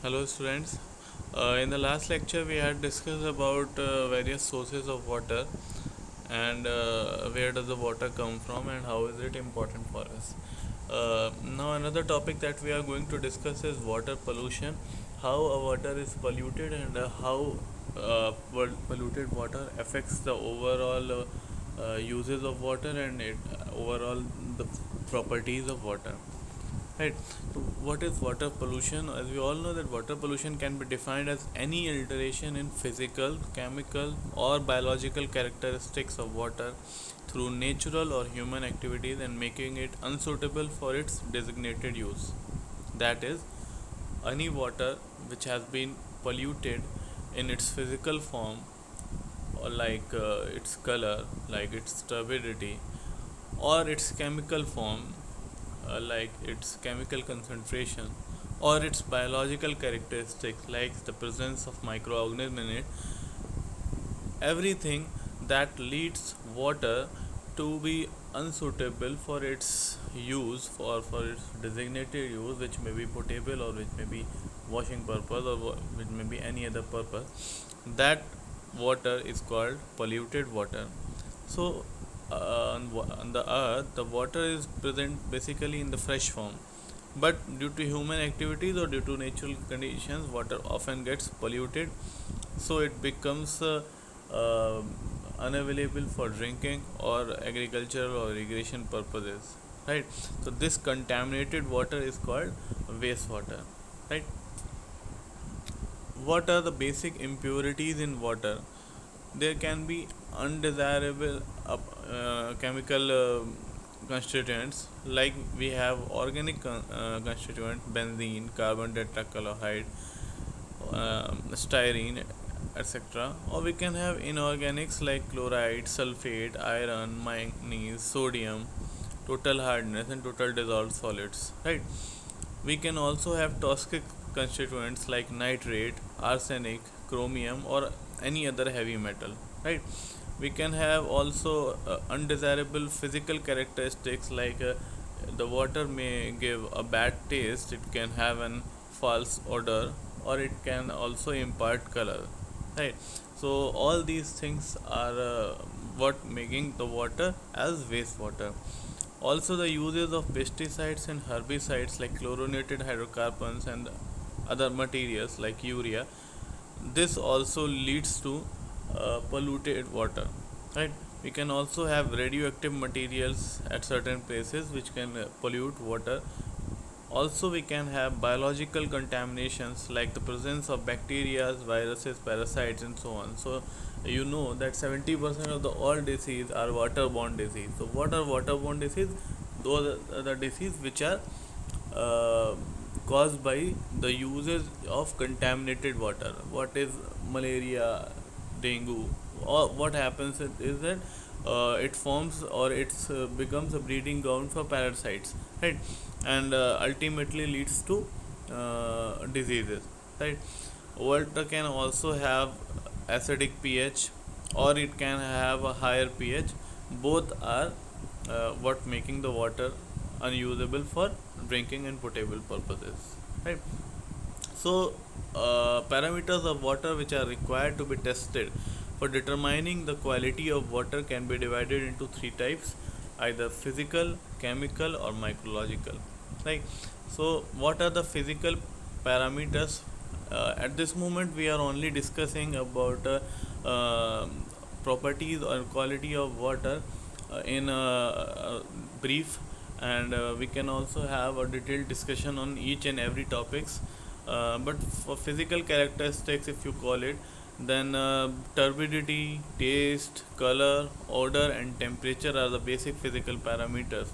Hello students. In the last lecture we had discussed about various sources of water and where does the water come from and how is it important for us. Now another topic that we are going to discuss is water pollution, how a water is polluted and how polluted water affects the overall uses of water and overall the properties of water. Right. So, what is water pollution? As we all know, that water pollution can be defined as any alteration in physical, chemical, or biological characteristics of water through natural or human activities and making it unsuitable for its designated use. That is, any water which has been polluted in its physical form, or like its color, like its turbidity, or its chemical form, like its chemical concentration, or its biological characteristics like the presence of microorganisms in it, everything that leads water to be unsuitable for its use for its designated use, which may be potable or which may be washing purpose or which may be any other purpose, that water is called polluted water. So on the earth the water is present basically in the fresh form, but due to human activities or due to natural conditions water often gets polluted, so it becomes uh, unavailable for drinking or agricultural or irrigation purposes, right? So this contaminated water is called wastewater, right? What are the basic impurities in water? There can be undesirable chemical constituents, like we have organic constituent benzene, carbon tetrachloride, styrene, etc. Or we can have inorganics like chloride, sulfate, iron, manganese, sodium, total hardness and total dissolved solids, right? We can also have toxic constituents like nitrate, arsenic, chromium, or any other heavy metal, right? We can have also undesirable physical characteristics like the water may give a bad taste, it can have an false odor, or it can also impart color, right? So all these things are what making the water as wastewater. Also, the uses of pesticides and herbicides like chlorinated hydrocarbons and other materials like urea, this also leads to polluted water, right? We can also have radioactive materials at certain places which can pollute water. Also, we can have biological contaminations like the presence of bacteria, viruses, parasites, and so on. So, you know that 70% of the all disease are waterborne disease. So, what are waterborne disease? Those are the disease which are uh, caused by the usage of contaminated water. What is malaria, dengue? Or what happens is that it forms or it becomes a breeding ground for parasites, right? And ultimately leads to diseases, right? Water can also have acidic pH or it can have a higher pH. Both are what making the water unusable for drinking and potable purposes, right? So, parameters of water which are required to be tested for determining the quality of water can be divided into three types, either physical, chemical, or micrological. Right. So, what are the physical parameters? At this moment, we are only discussing about properties or quality of water in brief, and we can also have a detailed discussion on each and every topics. But for physical characteristics, if you call it, then turbidity, taste, color, odor, and temperature are the basic physical parameters.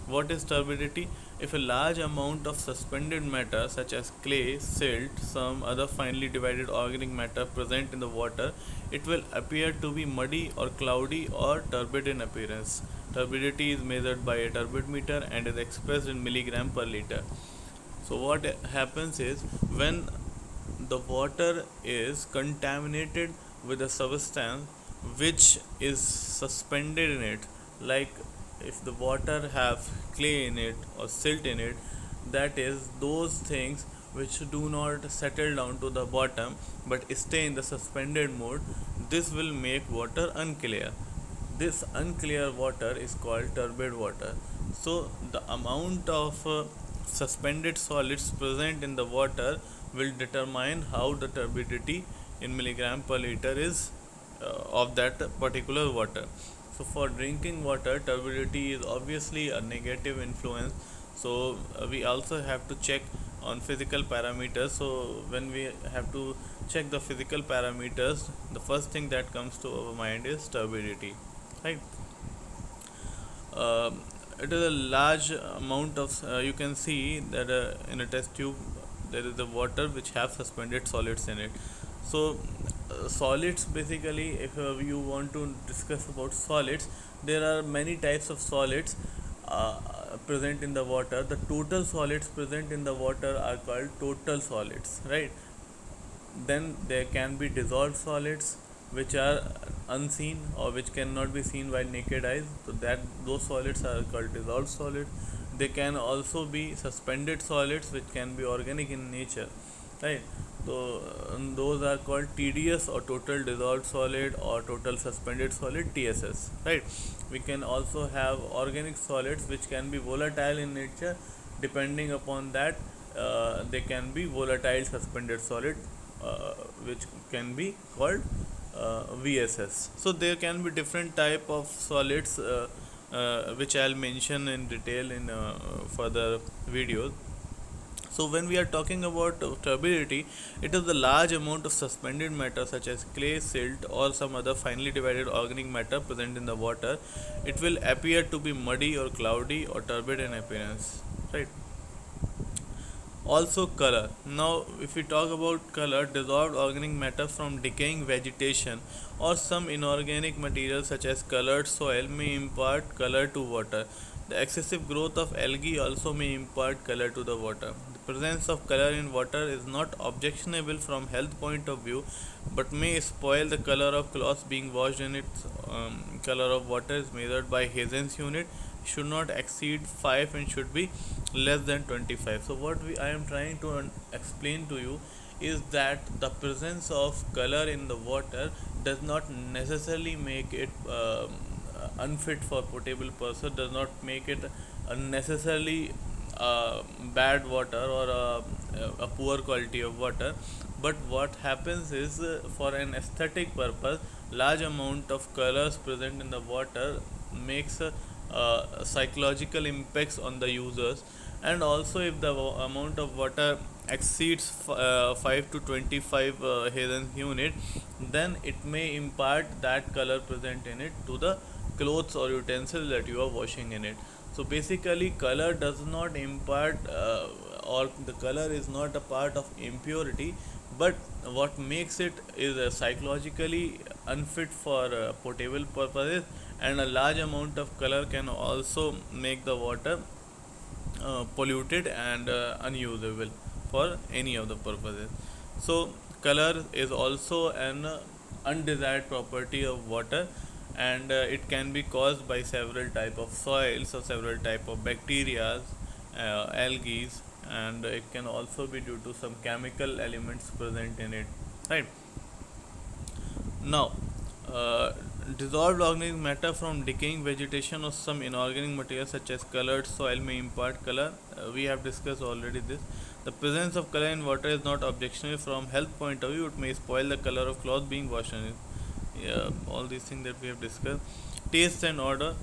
What is turbidity? If a large amount of suspended matter such as clay, silt, some other finely divided organic matter present in the water, it will appear to be muddy or cloudy or turbid in appearance. Turbidity is measured by a turbid meter and is expressed in milligram per liter. So what happens is, when the water is contaminated with a substance which is suspended in it, like if the water have clay in it or silt in it, that is those things which do not settle down to the bottom but stay in the suspended mode. This will make water unclear. This unclear water is called turbid water. So the amount of suspended solids present in the water will determine how the turbidity in milligram per liter is of that particular water. So for drinking water, turbidity is obviously a negative influence. So we also have to check on physical parameters. So when we have to check the physical parameters, the first thing that comes to our mind is turbidity, right? uh, it is a large amount of you can see that in a test tube there is the water which have suspended solids in it. So solids, basically, if you want to discuss about solids, there are many types of solids present in the water. The total solids present in the water are called total solids, right? Then there can be dissolved solids which are unseen or which cannot be seen by naked eyes, so that those solids are called dissolved solids. They can also be suspended solids which can be organic in nature, right? So those are called TDS or total dissolved solid or total suspended solid, TSS, right? We can also have organic solids which can be volatile in nature. Depending upon that, they can be volatile suspended solid, which can be called VSS. So there can be different type of solids which I'll mention in detail in further videos. So when we are talking about turbidity, it is the large amount of suspended matter such as clay, silt, or some other finely divided organic matter present in the water. It will appear to be muddy or cloudy or turbid in appearance, right? Also color. Now if we talk about color, dissolved organic matter from decaying vegetation or some inorganic material such as colored soil may impart color to water. The excessive growth of algae also may impart color to the water. The presence of color in water is not objectionable from health point of view, but may spoil the color of cloths being washed in its color of water is measured by Hazen's unit, should not exceed 5 and should be less than 25. So what I am trying to explain to you is that the presence of color in the water does not necessarily make it unfit for potable purpose, does not make it unnecessarily bad water or a poor quality of water. But what happens is, for an aesthetic purpose, large amount of colors present in the water makes psychological impacts on the users. And also if the amount of water exceeds 5 to 25 Hazen's unit, then it may impart that color present in it to the clothes or utensils that you are washing in it. So basically color does not impart or the color is not a part of impurity, but what makes it is psychologically unfit for potable purposes. And a large amount of color can also make the water polluted and unusable for any of the purposes. So color is also an undesired property of water, and it can be caused by several type of soils or several type of bacteria, algae, and it can also be due to some chemical elements present in it, right? Now, uh, dissolved organic matter from decaying vegetation or some inorganic material such as colored soil may impart color. We have discussed already this. The presence of color in water is not objectionable from health point of view. It may spoil the color of cloth being washed in it. Yeah, all these things that we have discussed. Taste and odor,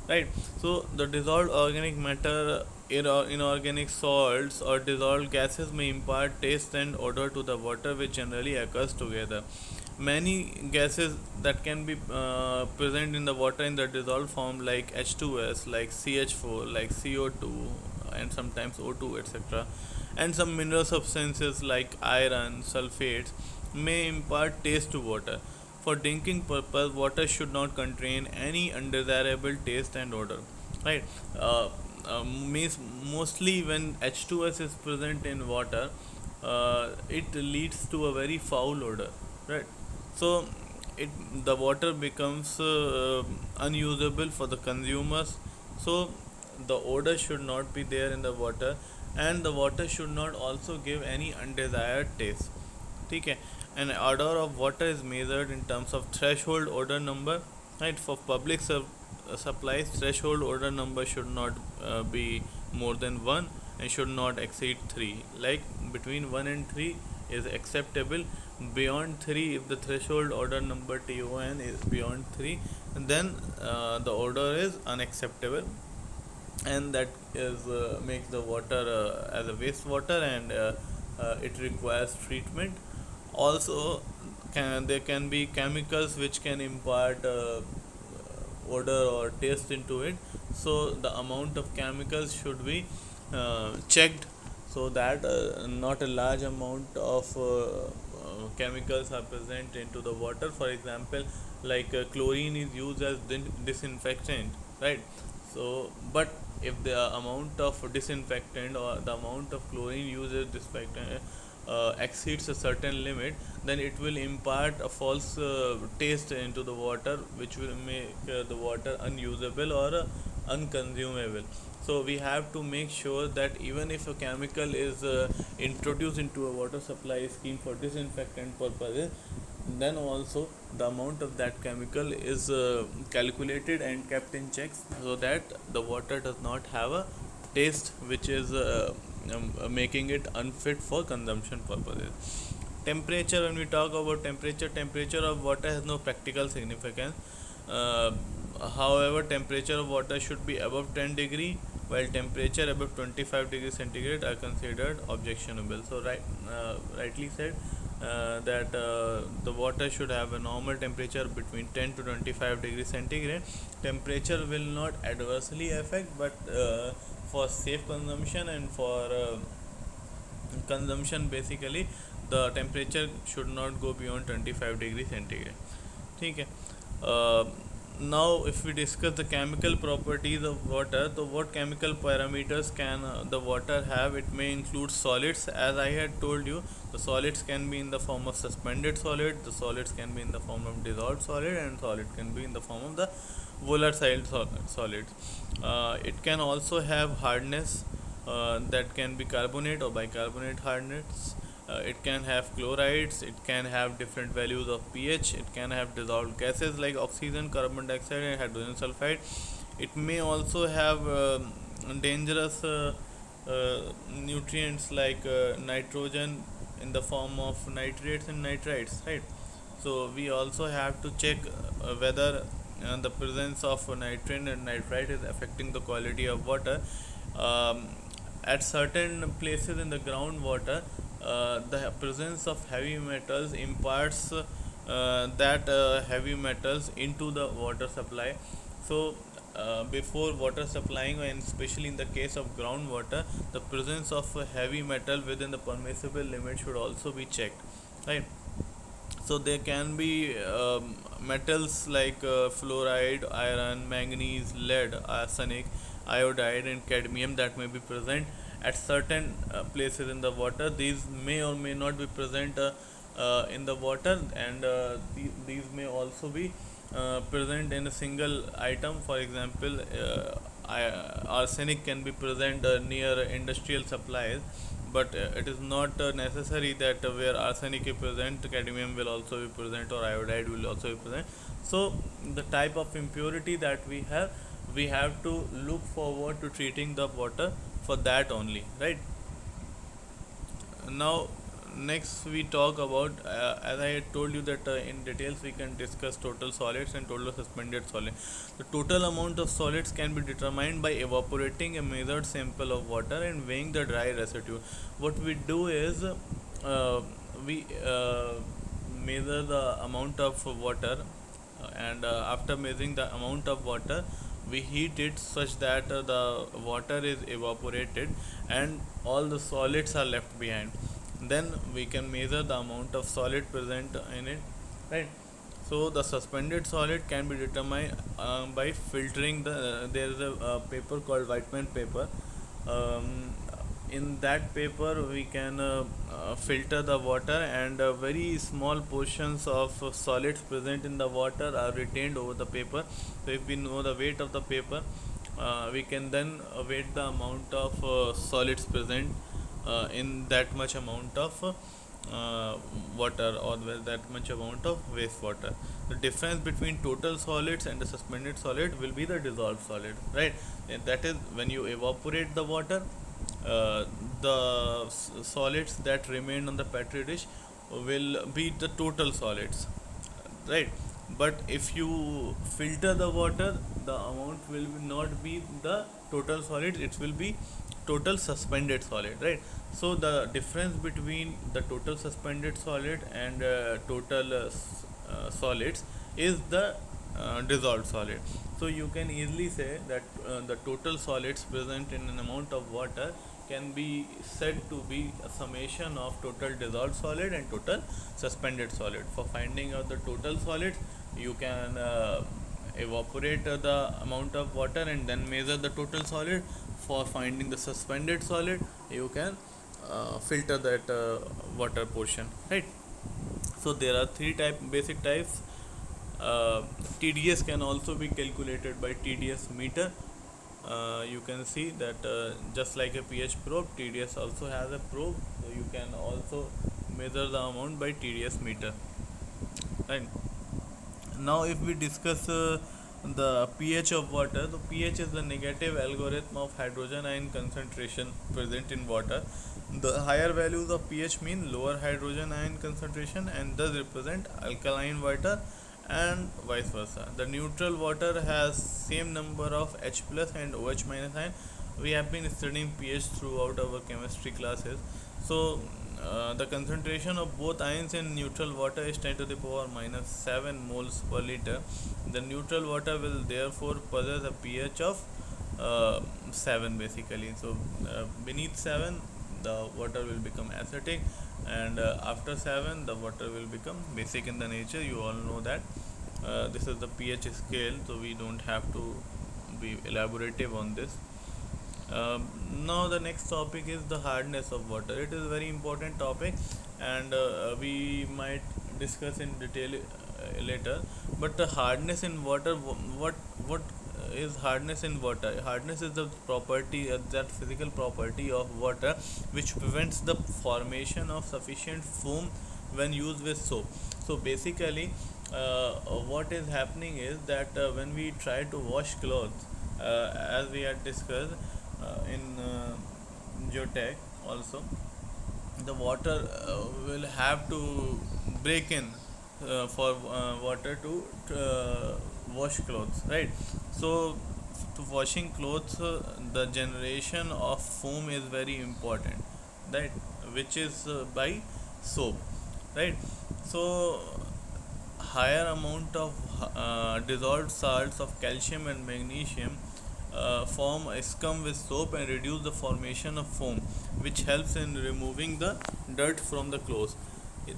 right? So the dissolved organic matter, inorganic salts or dissolved gases may impart taste and odor to the water, which generally occurs together. Many gases that can be present in the water in the dissolved form, like H2S, like CH4, like CO2, and sometimes O2, etc., and some mineral substances like iron, sulfates, may impart taste to water. For drinking purpose, water should not contain any undesirable taste and odor, right? Mostly when H2S is present in water, it leads to a very foul odor, right? So it the water becomes unusable for the consumers. So the odor should not be there in the water, and the water should not also give any undesired taste. ठीक है. An odor of water is measured in terms of threshold odor number, right? For public supplies, threshold odor number should not be more than 1 and should not exceed 3. Like between 1 and 3 is acceptable. Beyond 3, if the threshold odor number TON is beyond 3, then the odor is unacceptable, and that is makes the water as a wastewater, and it requires treatment. Also, there can be chemicals which can impart odor or taste into it, so the amount of chemicals should be checked, so that not a large amount of chemicals are present into the water. For example, like chlorine is used as disinfectant, right? So but if the amount of disinfectant or the amount of chlorine used as disinfectant exceeds a certain limit, then it will impart a false taste into the water, which will make the water unusable or unconsumable. So we have to make sure that even if a chemical is introduced into a water supply scheme for disinfectant purposes, then also the amount of that chemical is calculated and kept in check, so that the water does not have a taste which is making it unfit for consumption purposes. Temperature, when we talk about temperature of water has no practical significance. uh, However, temperature of water should be above 10 degree, while temperature above 25 degrees centigrade are considered objectionable. So rightly said, that the water should have a normal temperature between 10 to 25 degrees centigrade. Temperature will not adversely affect, but for safe consumption and for consumption, basically the temperature should not go beyond 25 degrees centigrade. ठीक है. uh, Now if we discuss the chemical properties of water, so what chemical parameters can the water have? It may include solids, as I had told you. The solids can be in the form of suspended solid, the solids can be in the form of dissolved solid, and solid can be in the form of the volatile solids. It can also have hardness, that can be carbonate or bicarbonate hardness. It can have chlorides, it can have different values of pH, it can have dissolved gases like oxygen, carbon dioxide, and hydrogen sulfide. It may also have dangerous nutrients like nitrogen in the form of nitrates and nitrites, right? So we also have to check whether the presence of nitrogen and nitrite is affecting the quality of water. um, at certain places in the groundwater, the presence of heavy metals imparts that heavy metals into the water supply. So before water supplying, and especially in the case of groundwater, the presence of a heavy metal within the permissible limit should also be checked, right? So there can be metals like fluoride, iron, manganese, lead, arsenic, iodide, and cadmium that may be present at certain places in the water. These may or may not be present in the water, and these may also be present in a single item. For example, arsenic can be present near industrial supplies, but it is not necessary that where arsenic is present, cadmium will also be present, or iodide will also be present. So the type of impurity that we have to look forward to treating the water for that only, right? Now next we talk about, as I had told you that in details we can discuss total solids and total suspended solid. The total amount of solids can be determined by evaporating a measured sample of water and weighing the dry residue. What we do is, we measure the amount of water, and after measuring the amount of water, we heat it such that the water is evaporated and all the solids are left behind. Then we can measure the amount of solid present in it, right? So the suspended solid can be determined by filtering the there is a paper called Whiteman paper. um, in that paper we can filter the water, and very small portions of solids present in the water are retained over the paper. So if we know the weight of the paper, we can then weight the amount of solids present in that much amount of water, or with that much amount of wastewater. The difference between total solids and the suspended solid will be the dissolved solid, right? And that is when you evaporate the water, uh, the solids that remain on the petri dish will be the total solids, right? But if you filter the water, the amount will not be the total solid, it will be total suspended solid, right? So the difference between the total suspended solid and total solids is the dissolved solid. So you can easily say that the total solids present in an amount of water can be said to be a summation of total dissolved solid and total suspended solid. For finding out the total solids, you can evaporate the amount of water and then measure the total solid. For finding the suspended solid, you can filter that water portion, right? So there are three basic types. TDS can also be calculated by TDS meter. You can see that just like a pH probe, TDS also has a probe, so you can also measure the amount by TDS meter, right? Now if we discuss the pH of water, the pH is the negative algorithm of hydrogen ion concentration present in water. The higher values of pH mean lower hydrogen ion concentration and thus represent alkaline water, and vice versa. The neutral water has same number of H plus and OH minus ion. We have been studying pH throughout our chemistry classes. So the concentration of both ions in neutral water is 10 to the power minus 7 moles per liter. The neutral water will therefore possess a pH of 7 basically. So beneath 7 the water will become acidic, and after 7 the water will become basic in the nature. You all know that this is the pH scale, so we don't have to be elaborative on this. Now the next topic is the hardness of water. It is a very important topic, and we might discuss in detail later. But the hardness in water, what is hardness in water? Hardness is the property, that physical property of water which prevents the formation of sufficient foam when used with soap. So basically, what is happening is that when we try to wash clothes, as we had discussed in geotech also, the water will have to break in for water to wash clothes, right? So to washing clothes, the generation of foam is very important, right? Which is by soap, right? So higher amount of dissolved salts of calcium and magnesium form a scum with soap and reduce the formation of foam, which helps in removing the dirt from the clothes.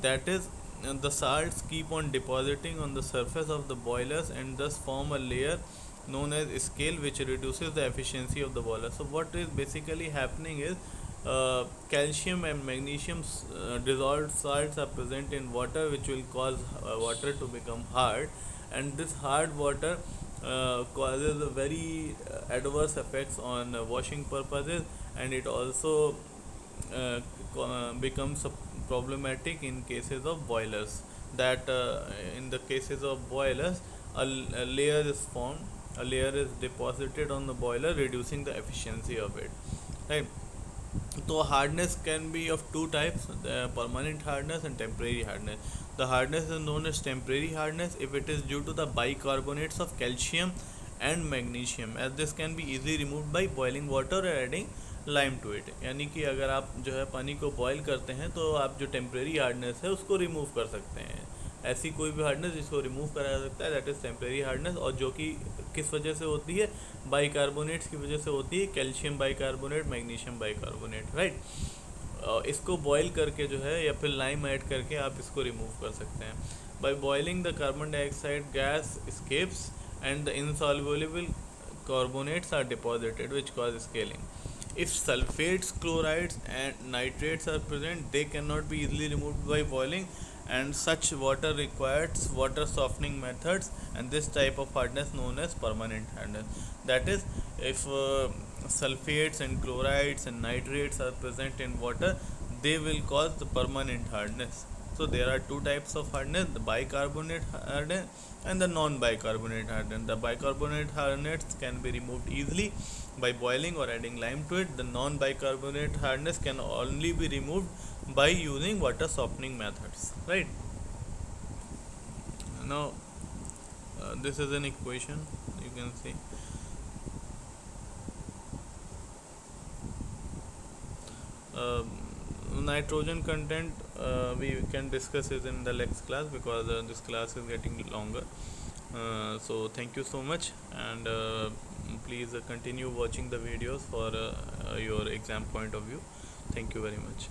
That is, the salts keep on depositing on the surface of the boilers and thus form a layer known as scale, which reduces the efficiency of the boiler. So what is basically happening is calcium and magnesium dissolved salts are present in water, which will cause water to become hard, and this hard water causes a very adverse effects on washing purposes, and it also uh, becomes problematic in cases of boilers. That in the cases of boilers, a layer is formed, a layer is deposited on the boiler, reducing the efficiency of it, right? So hardness can be of two types: the permanent hardness and temporary hardness. The hardness is known as temporary hardness if it is due to the bicarbonates of calcium and magnesium, as this can be easily removed by boiling water or adding lime to it. यानी कि अगर आप जो है पानी को boil करते हैं तो आप जो टेम्प्रेरी हार्डनेस है उसको रिमूव कर सकते हैं. ऐसी कोई भी हार्डनेस जिसको रिमूव करा जा सकता है, दैट इज़ टेम्प्रेरी हार्डनेस, और जो कि किस वजह से होती है? बाइकार्बोनेट्स की वजह से होती है, calcium bicarbonate, magnesium bicarbonate, right. इसको बॉयल करके जो है या फिर लाइम ऐड करके आप इसको रिमूव कर सकते हैं. By boiling the carbon dioxide gas escapes and the insoluble carbonates are deposited, which cause scaling. If sulfates, chlorides and nitrates are present, they cannot be easily removed by boiling, and such water requires water softening methods, and this type of hardness known as permanent hardness. That is, If sulfates and chlorides and nitrates are present in water, they will cause the permanent hardness. So there are two types of hardness: the bicarbonate hardness and the non-bicarbonate hardness. The bicarbonate hardness can be removed easily by boiling or adding lime to it. The non-bicarbonate hardness can only be removed by using water softening methods. Right now, this is an equation you can see. Nitrogen content we can discuss it in the next class, because this class is getting longer. So thank you so much, and please continue watching the videos for your exam point of view. Thank you very much.